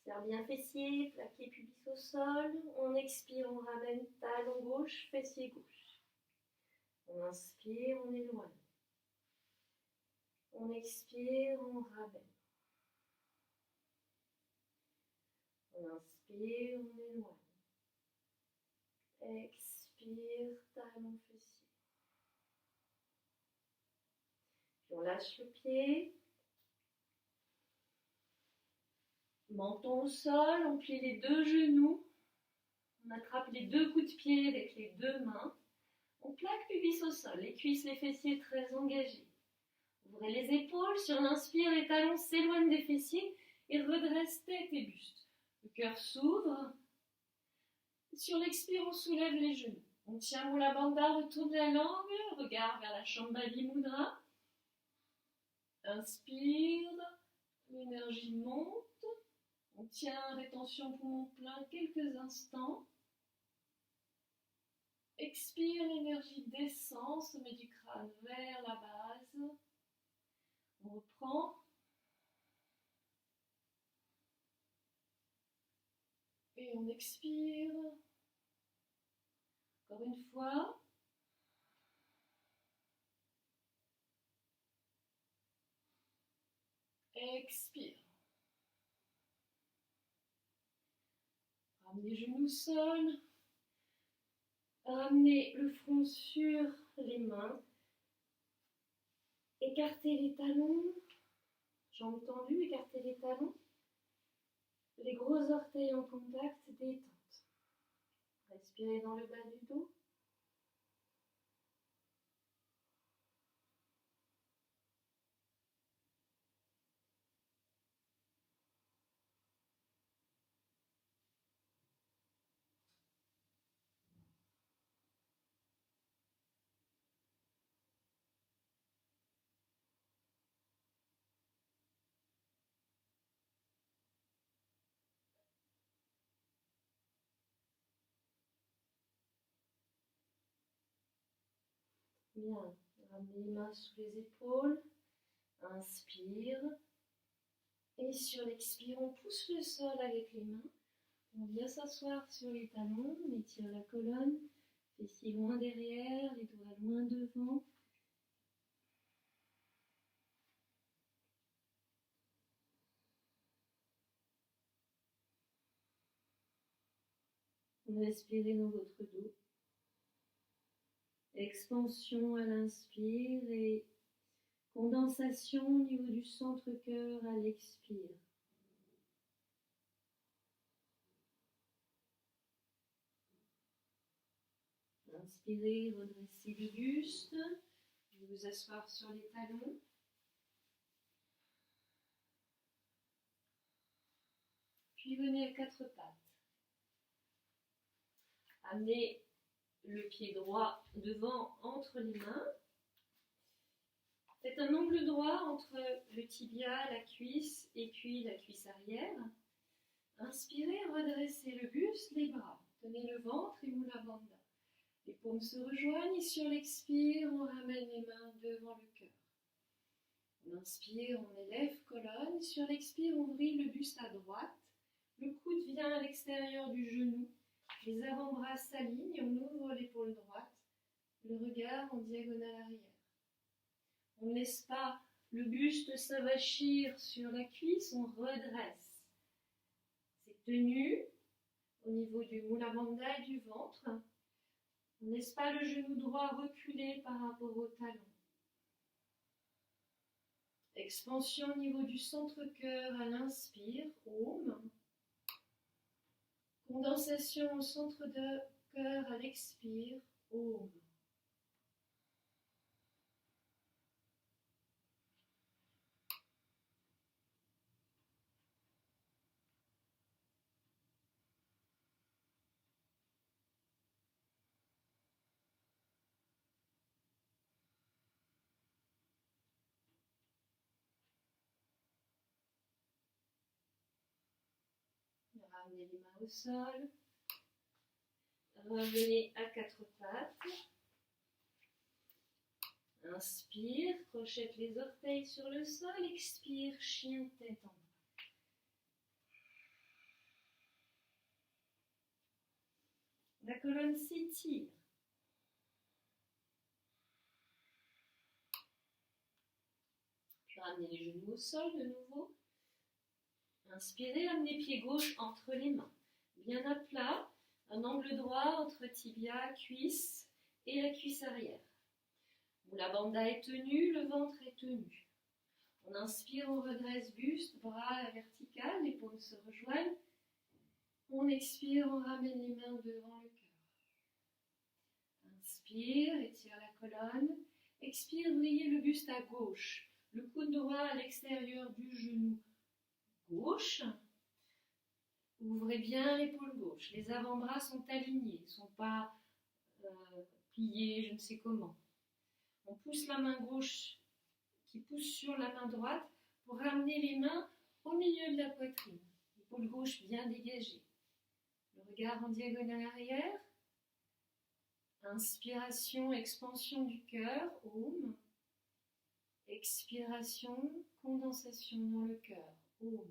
Serre bien fessier, plaqué pubis au sol. On expire, on ramène talon gauche, fessier gauche. On inspire, on éloigne. On expire, on ramène. On inspire, on éloigne. Expire, talon fessier. Puis on lâche le pied. Menton au sol, on plie les 2 genoux. On attrape les 2 coups de pied avec les 2 mains. On plaque pubis au sol, les cuisses, les fessiers très engagés. Ouvrez les épaules, sur l'inspire, les talons s'éloignent des fessiers et redressent tête et buste. Le cœur s'ouvre. Sur l'expire, on soulève les genoux. On tient Mula Bandha, retourne la langue, regard vers la Shambhavi Mudra. Inspire, l'énergie monte. On tient rétention poumon plein quelques instants. Expire, l'énergie descend, sommet du crâne vers la base. On reprend. Et on expire. Encore une fois. Expire. Ramenez les genoux au sol. Ramenez le front sur les mains. Écartez les talons. Jambes tendues, écartez les talons. Les gros orteils en contact, détente. Respirez dans le bas du dos. Bien, ramenez les mains sous les épaules. Inspire. Et sur l'expire, on pousse le sol avec les mains. On vient s'asseoir sur les talons, on étire la colonne, fessiers loin derrière, les doigts loin devant. Respirez dans votre dos. Expansion à l'inspire et condensation au niveau du centre-cœur à l'expire. Inspirez, redressez le buste. Vous asseoir sur les talons. Puis venez à 4 pattes. Amenez le pied droit devant entre les mains. Faites un angle droit entre le tibia, la cuisse et puis la cuisse arrière. Inspirez, redressez le buste, les bras. Tenez le ventre et Mula Bandha. Les paumes se rejoignent et sur l'expire, on ramène les mains devant le cœur. On inspire, on élève colonne. Sur l'expire, on vrille le buste à droite. Le coude vient à l'extérieur du genou. Les avant-bras s'alignent et on ouvre l'épaule droite. Le regard en diagonale arrière. On ne laisse pas le buste s'avachir sur la cuisse, on redresse. C'est tenu au niveau du Mula Bandha et du ventre. On ne laisse pas le genou droit reculer par rapport au talon. Expansion au niveau du centre-cœur à l'inspire, Om. Condensation au centre de cœur à l'expire, Om. Ramenez les mains au sol. Revenez à quatre pattes. Inspire, crochette les orteils sur le sol. Expire, chien tête en bas. La colonne s'étire. Puis ramenez les genoux au sol de nouveau. Inspirez, amenez pied gauche entre les mains. Bien à plat, un angle droit entre tibia, cuisse et la cuisse arrière. La bandha est tenue, le ventre est tenu. On inspire, on redresse buste, bras à la verticale, les paumes se rejoignent. On expire, on ramène les mains devant le cœur. Inspire, étire la colonne. Expire, vrillez le buste à gauche. Le coude droit à l'extérieur du genou gauche. Ouvrez bien l'épaule gauche. Les avant-bras sont alignés, ne sont pas pliés, je ne sais comment. On pousse la main gauche qui pousse sur la main droite pour ramener les mains au milieu de la poitrine. L'épaule gauche bien dégagée. Le regard en diagonale arrière. Inspiration, expansion du cœur, Om. Expiration, condensation dans le cœur, Om.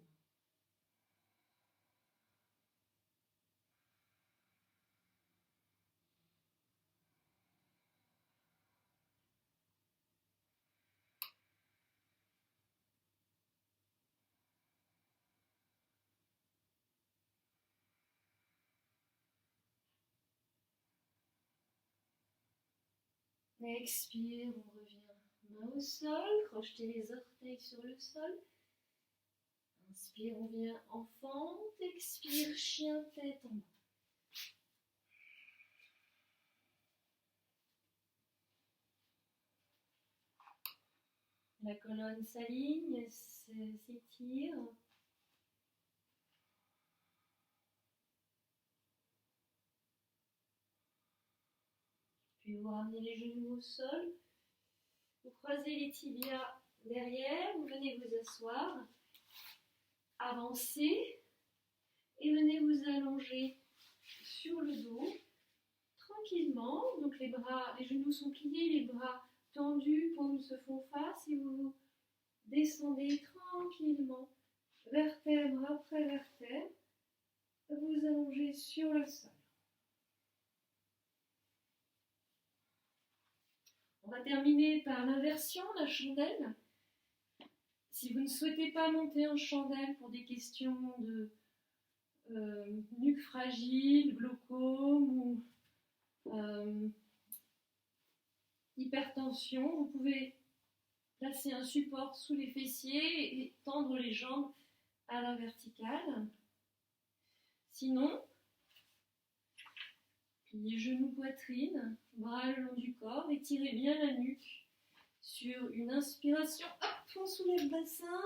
Expire, on revient main au sol, crochetez les orteils sur le sol. Inspire, on vient en fente, expire, chien tête en bas. La colonne s'aligne, s'étire. Puis vous ramenez les genoux au sol. Vous croisez les tibias derrière, vous venez vous asseoir. Avancez et venez vous allonger sur le dos tranquillement. Donc les genoux sont pliés, les bras tendus, paumes se font face et vous descendez tranquillement, vertèbre après vertèbre, vous allongez sur le sol. On va terminer par l'inversion, la chandelle. Si vous ne souhaitez pas monter en chandelle pour des questions de nuque fragile, glaucome ou hypertension, vous pouvez placer un support sous les fessiers et tendre les jambes à la verticale. Sinon, pliez genoux, poitrine, bras le long du corps, étirez bien la nuque. Sur une inspiration, hop, on soulève le bassin.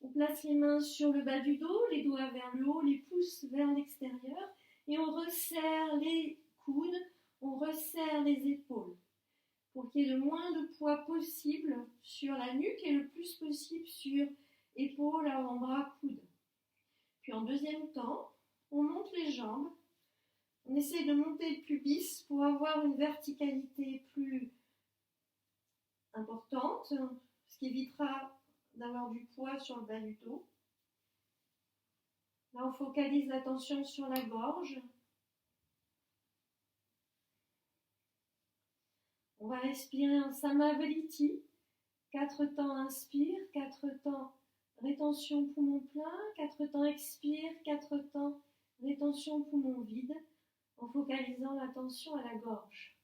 On place les mains sur le bas du dos, les doigts vers le haut, les pouces vers l'extérieur. Et on resserre les coudes, on resserre les épaules. Pour qu'il y ait le moins de poids possible sur la nuque et le plus possible sur épaules, avant-bras, coudes. Puis en deuxième temps, on monte les jambes. On essaie de monter le pubis pour avoir une verticalité plus importante, ce qui évitera d'avoir du poids sur le bas du dos. Là, on focalise l'attention sur la gorge. On va respirer en Samavriti. 4 temps inspire, 4 temps rétention poumon plein, 4 temps expire, 4 temps rétention poumon vide, en focalisant l'attention à la gorge.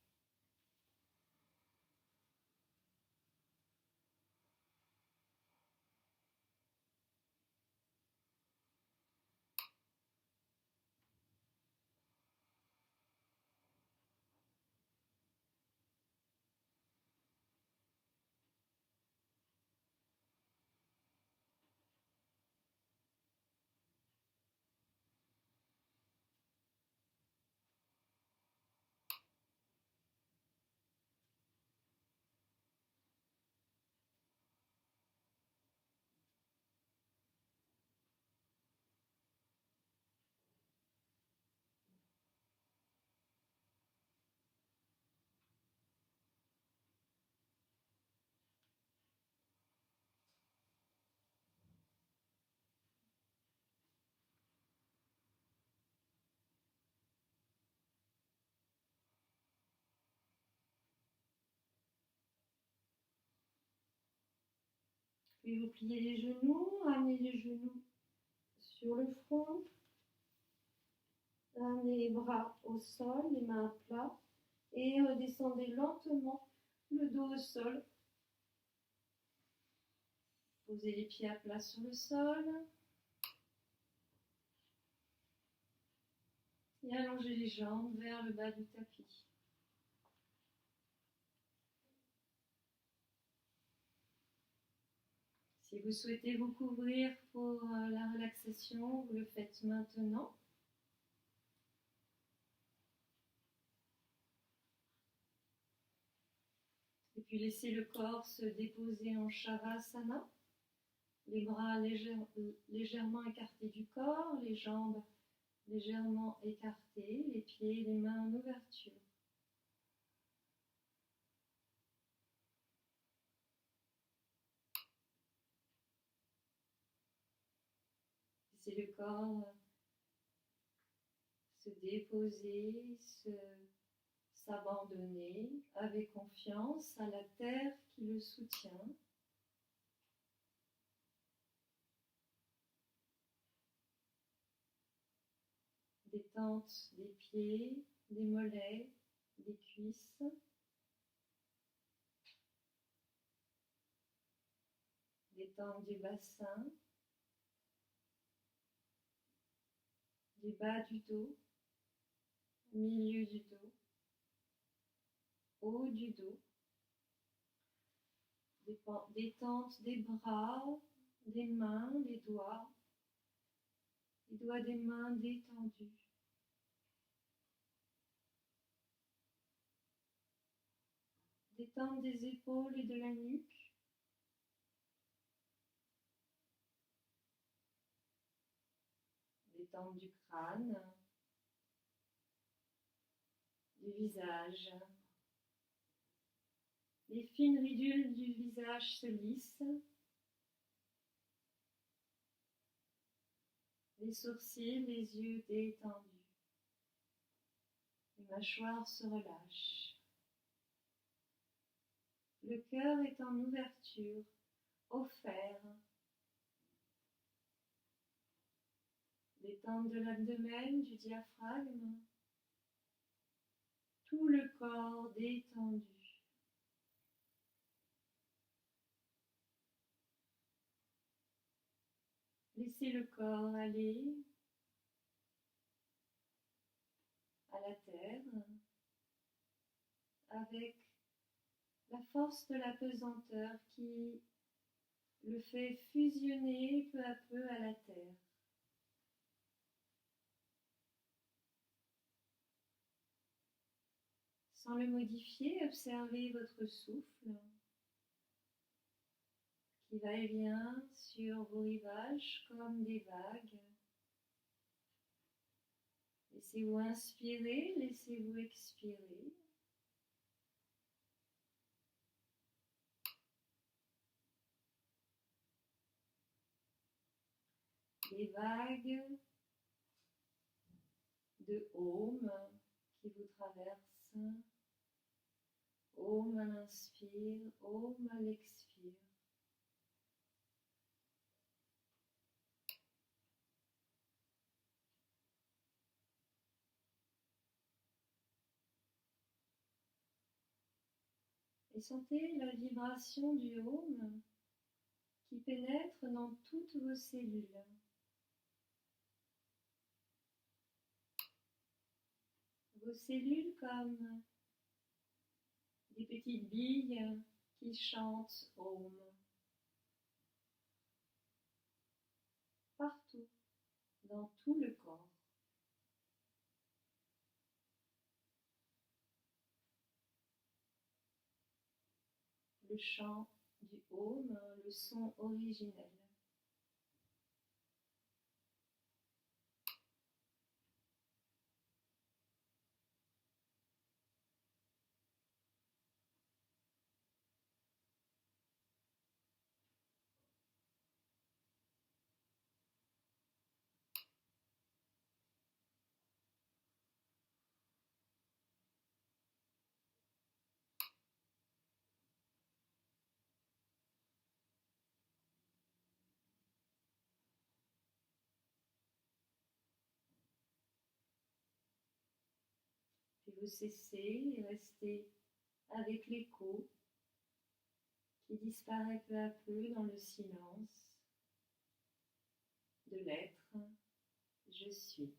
Puis vous pliez les genoux, ramenez les genoux sur le front. Ramenez les bras au sol, les mains à plat. Et redescendez lentement le dos au sol. Posez les pieds à plat sur le sol. Et allongez les jambes vers le bas du tapis. Si vous souhaitez vous couvrir pour la relaxation, vous le faites maintenant. Et puis laissez le corps se déposer en Shavasana. Les bras légèrement écartés du corps, les jambes légèrement écartées, les pieds et les mains en ouverture. Laissez le corps se déposer, s'abandonner avec confiance à la terre qui le soutient. Détente des pieds, des mollets, des cuisses. Détente du bassin, du bas du dos, milieu du dos, haut du dos. Détente des bras, des mains, des doigts des mains détendus. Détente des épaules et de la nuque. Détente du crâne, du visage. Les fines ridules du visage se lissent. Les sourcils, les yeux détendus. Les mâchoires se relâchent. Le cœur est en ouverture, offert. Détente de l'abdomen, du diaphragme. Tout le corps détendu. Laissez le corps aller à la terre avec la force de la pesanteur qui le fait fusionner peu à peu à la terre. Sans le modifier, observez votre souffle qui va et vient sur vos rivages comme des vagues. Laissez-vous inspirer, laissez-vous expirer. Des vagues de Om qui vous traversent. Om à l'inspire, Om à l'expire. Et sentez la vibration du Om qui pénètre dans toutes vos cellules. Vos cellules comme des petites billes qui chantent Om. Partout, dans tout le corps. Le chant du Om, le son originel. vous cessez et restez avec l'écho qui disparaît peu à peu dans le silence de l'être je suis.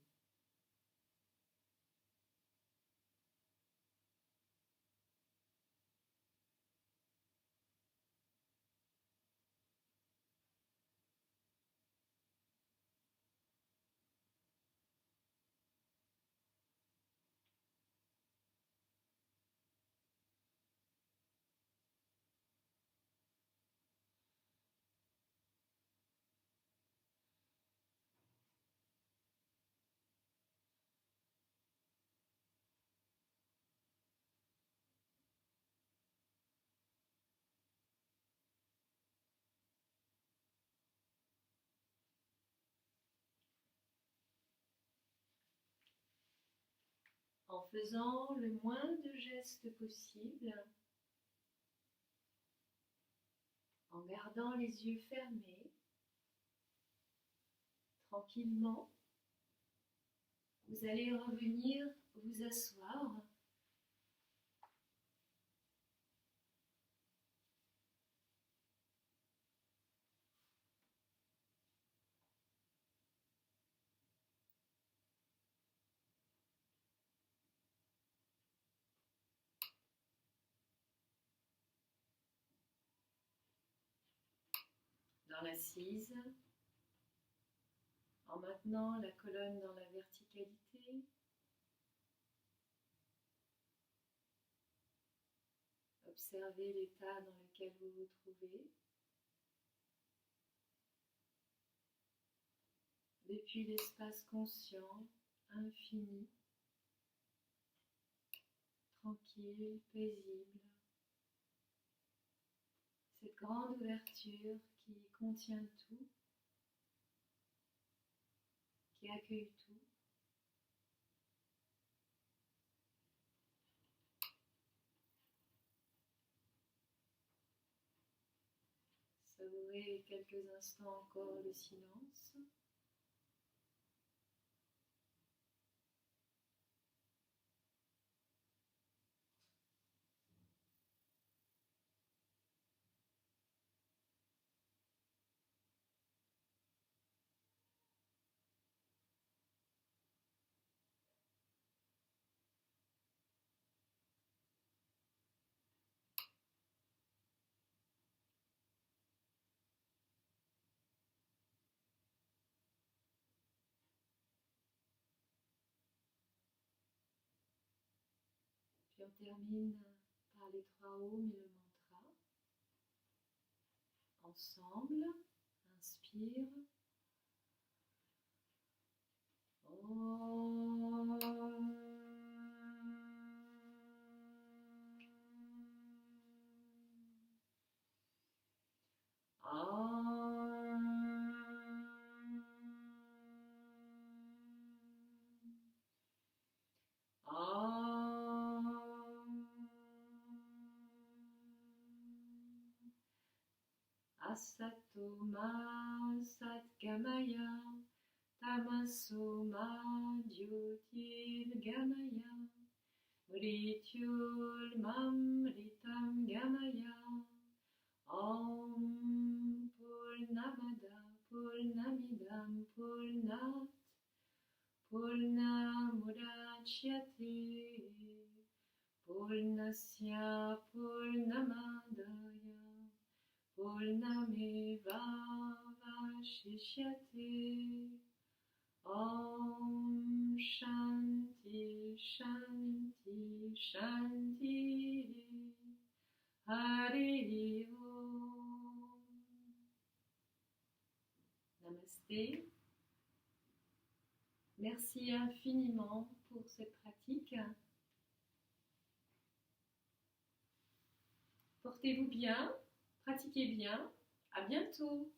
En faisant le moins de gestes possible, en gardant les yeux fermés, tranquillement, vous allez revenir vous asseoir dans l'assise, en maintenant la colonne dans la verticalité. Observez l'état dans lequel vous vous trouvez. Depuis l'espace conscient, infini, tranquille, paisible. Cette grande ouverture qui contient tout, qui accueille tout. Savourez quelques instants encore le silence. Puis on termine par les 3 ohms et le mantra. Ensemble, inspire. Asato ma satgamaya, tamaso ma jyotirgamaya, mrityul mamritam gamaya. Om Purnamada Purnamidam Purnat Purnamudachyate Purnasya Purnamadaya Purnameva Vashishyate. Om Shanti Shanti Shanti. Hari Om. Namasté. Merci infiniment pour cette pratique. Portez-vous bien, pratiquez bien. À bientôt.